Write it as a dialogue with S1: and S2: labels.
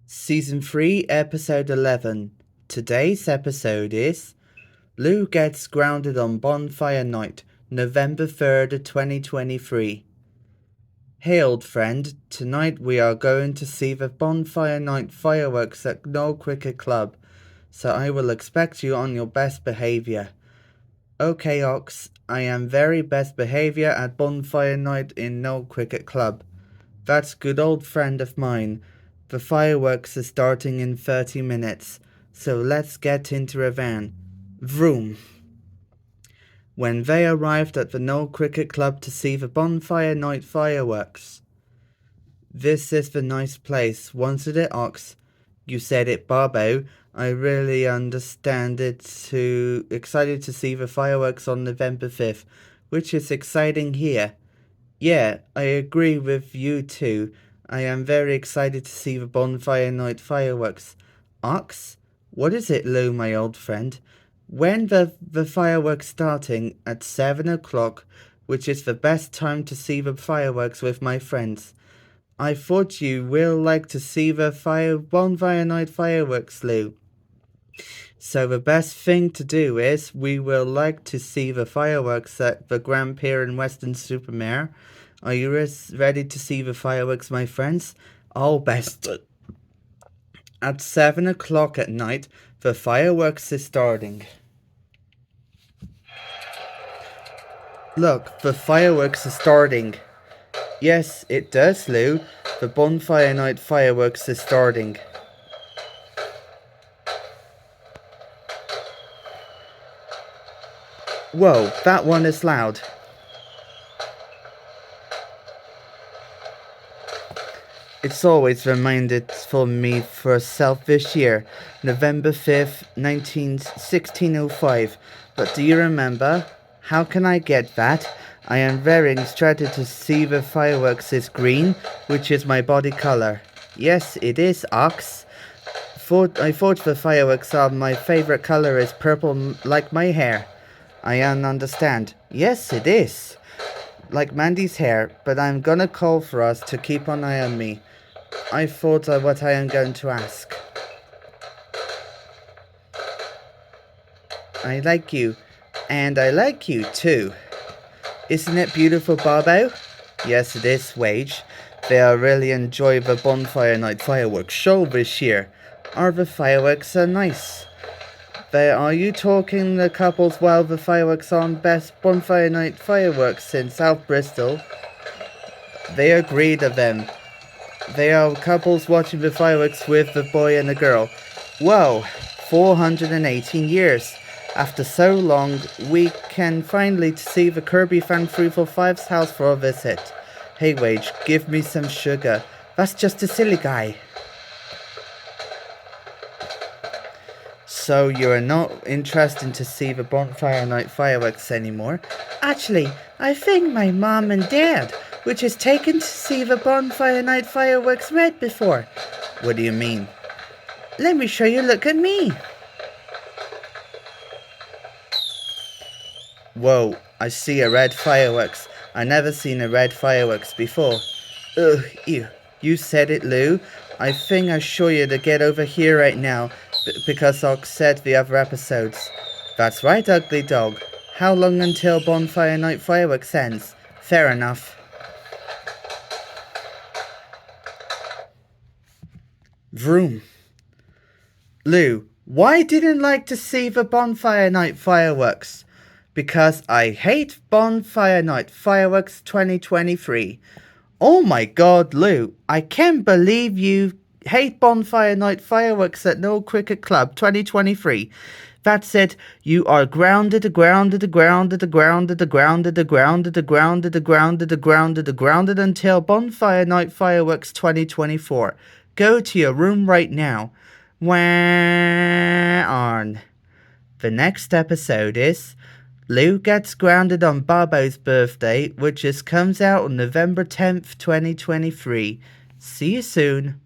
S1: Season 3, Episode 11. Today's episode is Lou Gets Grounded on Bonfire Night, November 3rd, 2023. Hey old friend, tonight we are going to see the Bonfire Night fireworks at No Cricket Club, so I will expect you on your best behaviour. Okay Ox, I am very best behaviour at Bonfire Night in No Cricket Club. That's good old friend of mine. The fireworks are starting in 30 minutes, so let's get into a van. Vroom. When they arrived at the Knoll Cricket Club to see the Bonfire Night fireworks. This is the nice place, wasn't it, Ox? You said it, Barbo. I really understand it too. Excited to see the fireworks on November 5th, which is exciting here. Yeah, I agree with you too. I am very excited to see the Bonfire Night fireworks. Ox? What is it, Lou, my old friend? When the fireworks starting at 7 o'clock, which is the best time to see the fireworks with my friends. I thought you will like to see the Bonfire Night fireworks, Lou. So the best thing to do is we will like to see the fireworks at the Grand Pier in Western Supermare. Are you ready to see the fireworks, my friends? Oh, best. At 7 o'clock at night, the fireworks is starting. Look, the fireworks are starting. Yes, it does, Lou. The Bonfire Night fireworks is starting. Whoa, that one is loud. It's always reminded for me for self this year, November 5th, 1605. But do you remember? How can I get that? I am very excited to see the fireworks is green, which is my body color. Yes, it is, Ox. I thought the fireworks are my favorite color is purple like my hair. I understand. Yes, it is. Like Mandy's hair, but I'm gonna call for us to keep an eye on me. I thought of what I am going to ask. I like you, and I like you too. Isn't it beautiful, Barbo? Yes, it is, Wage. They are really enjoy the Bonfire Night fireworks show this year. Are the fireworks are nice? Are you talking the couples while the fireworks on best Bonfire Night fireworks in South Bristol? They agreed to them. They are couples watching the fireworks with the boy and the girl. Whoa, 418 years. After so long, we can finally see the Kirby fan through for Five's house for a visit. Hey Wage, give me some sugar. That's just a silly guy. So you're not interested to see the Bonfire Night fireworks anymore? Actually, I think my mom and dad, which is taken to see the Bonfire Night fireworks red before. What do you mean? Let me show you, look at me. Whoa, I see a red fireworks. I never seen a red fireworks before. Ugh, you said it, Lou. I think I show you to get over here right now, because Ox said the other episodes. That's right, ugly dog. How long until Bonfire Night fireworks ends? Fair enough. Vroom. Lou, why didn't like to see the Bonfire Night fireworks? Because I hate Bonfire Night fireworks 2023. Oh my god, Lou, I can't believe you hate Bonfire Night fireworks at No Cricket Club 2023. That's it. You are grounded until Bonfire Night fireworks 2024. Go to your room right now. Wah on. The next episode is Lou Gets Grounded on Barbo's birthday, which comes out on November 10th, 2023. See you soon.